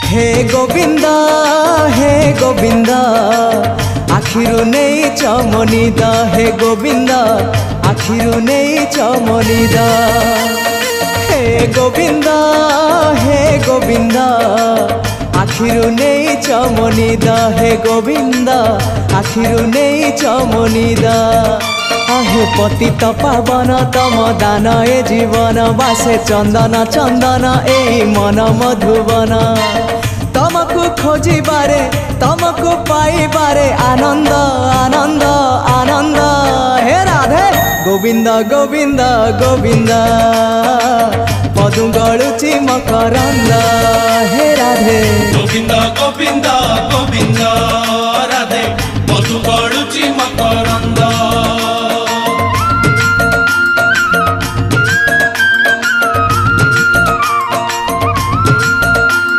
हे गोविंदा हे गोविंदा आखिरु नहीं चमनिदा हे गोविंदा आखिरु नहीं चमनिदा हे गोविंदा आखिरु नहीं चमनिदा हे गोविंदा आखिरु नहीं चमनिदा आहे पतित पावन तम दान ए जीवन बासे चंदन चंदन ए मन मधुवन तमको खोजिबारे तमको पाइबारे आनंद आनंद आनंद हे राधे गोविंद गोविंद गोविंद पदु गलुची मकरंद हे राधे गोविंद